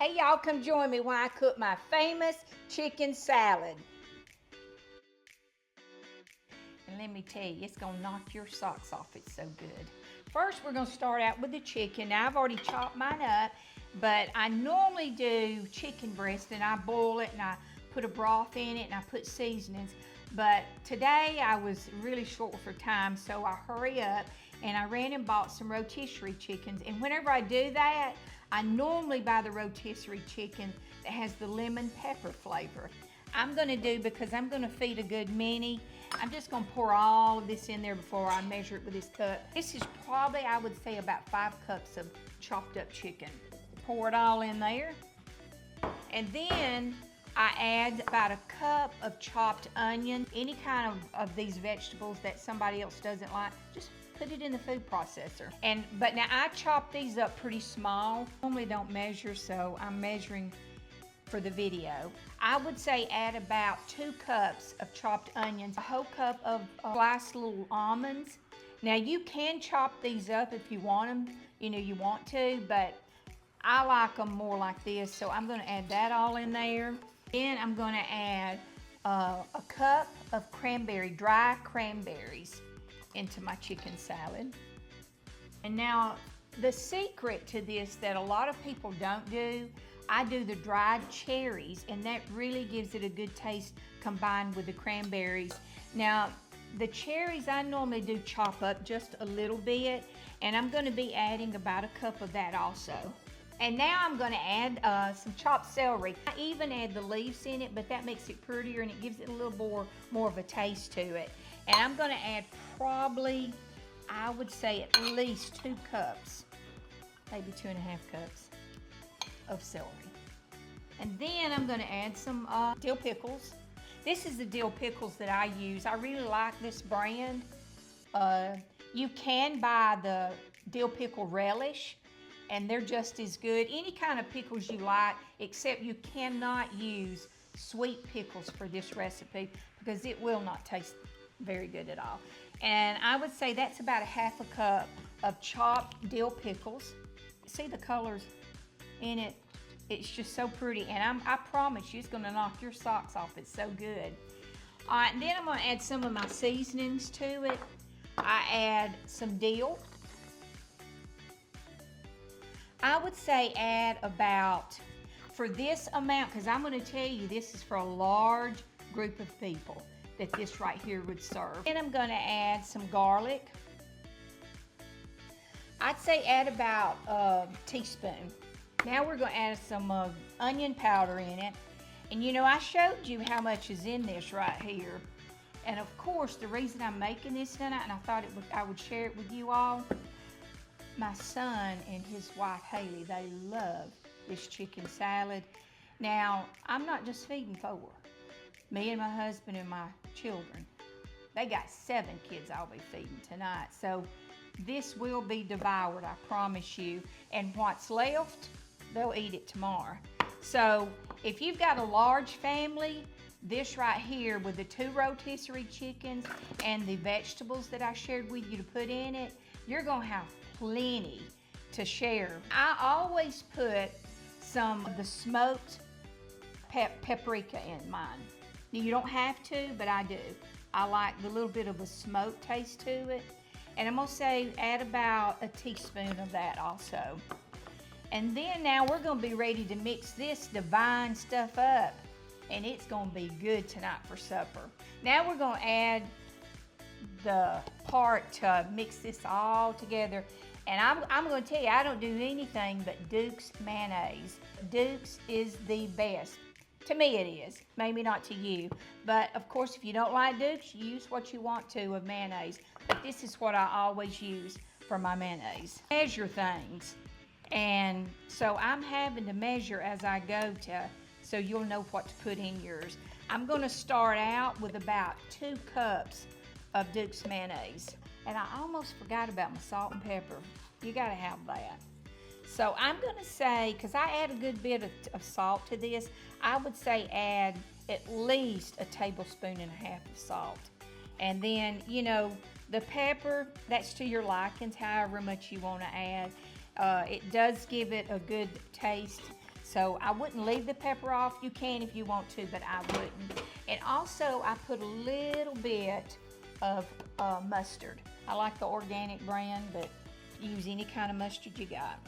Hey y'all, come join me while I cook my famous chicken salad. And let me tell you, it's gonna knock your socks off, it's so good. First, we're gonna start out with the chicken. Now, I've already chopped mine up, but I normally do chicken breast and I boil it and I put a broth in it and I put seasonings. But today I was really short for time, so I hurry up and I ran and bought some rotisserie chickens. And whenever I do that, I normally buy the rotisserie chicken that has the lemon pepper flavor. I'm gonna do, because I'm gonna feed a good many, I'm just gonna pour all of this in there before I measure it with this cup. This is probably, I would say, about 5 cups of chopped up chicken. Pour it all in there. And then I add about a cup of chopped onion. Any kind of these vegetables that somebody else doesn't like, just put it in the food processor. But now I chop these up pretty small. I normally don't measure, so I'm measuring for the video. I would say add about 2 cups of chopped onions, a whole cup of sliced little almonds. Now you can chop these up if you want them, you want to, but I like them more like this, so I'm gonna add that all in there. Then I'm gonna add a cup of dry cranberries into my chicken salad. And now the secret to this that a lot of people don't do, I do the dried cherries, and that really gives it a good taste combined with the cranberries. Now, the cherries I normally do chop up just a little bit, and I'm gonna be adding about a cup of that also. And now I'm gonna add some chopped celery. I even add the leaves in it, but that makes it prettier and it gives it a little more of a taste to it. And I'm gonna add probably, I would say at least 2 cups, maybe 2.5 cups of celery. And then I'm gonna add some dill pickles. This is the dill pickles that I use. I really like this brand. You can buy the dill pickle relish, and they're just as good. Any kind of pickles you like, except you cannot use sweet pickles for this recipe because it will not taste very good at all. And I would say that's about a 1/2 cup of chopped dill pickles. See the colors in it? It's just so pretty, and I promise you it's gonna knock your socks off. It's so good. All right, and then I'm gonna add some of my seasonings to it. I add some dill. I would say add about, for this amount, because I'm gonna tell you this is for a large group of people that this right here would serve. Then I'm gonna add some garlic. I'd say add about a teaspoon. Now we're gonna add some onion powder in it. And I showed you how much is in this right here. And of course, the reason I'm making this tonight, and I thought I would share it with you all, my son and his wife Haley, they love this chicken salad. Now, I'm not just feeding 4. Me and my husband and my children. They got 7 kids I'll be feeding tonight. So this will be devoured, I promise you. And what's left, they'll eat it tomorrow. So if you've got a large family, this right here with the 2 rotisserie chickens and the vegetables that I shared with you to put in it, you're gonna have plenty to share. I always put some of the smoked paprika in mine. You don't have to, but I do. I like the little bit of a smoked taste to it. And I'm gonna say add about a teaspoon of that also. And then now we're gonna be ready to mix this divine stuff up, and it's gonna be good tonight for supper. Now we're gonna add the part to mix this all together. And I'm gonna tell you, I don't do anything but Duke's mayonnaise. Duke's is the best. To me it is, maybe not to you. But of course, if you don't like Duke's, use what you want to of mayonnaise. But this is what I always use for my mayonnaise. Measure things. And so I'm having to measure as I go so you'll know what to put in yours. I'm gonna start out with about 2 cups of Duke's mayonnaise. And I almost forgot about my salt and pepper. You gotta have that. So I'm gonna say, because I add a good bit of salt to this, I would say add at least a 1.5 tablespoons of salt. And then, the pepper, that's to your likings, however much you wanna add. It does give it a good taste. So I wouldn't leave the pepper off. You can if you want to, but I wouldn't. And also I put a little bit of mustard. I like the organic brand, but use any kind of mustard you got.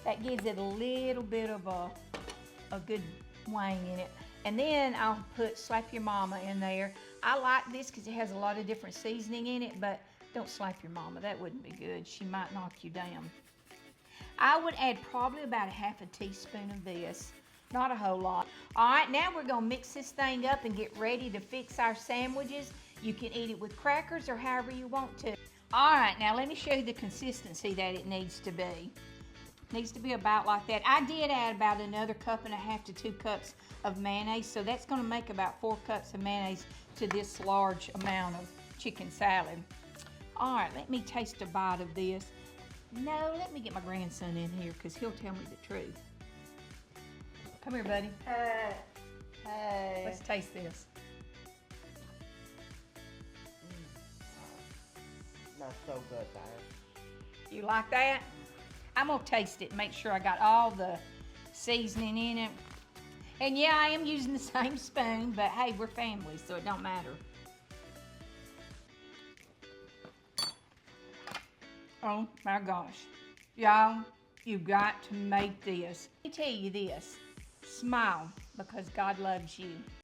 That gives it a little bit of a good wang in it. And then I'll put Slap Your Mama in there. I like this because it has a lot of different seasoning in it, but don't slap your mama. That wouldn't be good. She might knock you down. I would add probably about a half a teaspoon of this. Not a whole lot. All right, now we're gonna mix this thing up and get ready to fix our sandwiches. You can eat it with crackers or however you want to. All right, now let me show you the consistency that it needs to be. Needs to be about like that. I did add about another 1.5 to 2 cups of mayonnaise, so that's gonna make about 4 cups of mayonnaise to this large amount of chicken salad. All right, let me taste a bite of this. No, let me get my grandson in here because he'll tell me the truth. Come here, buddy. Hey. Let's taste this. That's so good, guys. You like that? I'm gonna taste it and make sure I got all the seasoning in it. And yeah, I am using the same spoon, but hey, we're family, so it don't matter. Oh my gosh. Y'all, you've got to make this. Let me tell you this. Smile, because God loves you.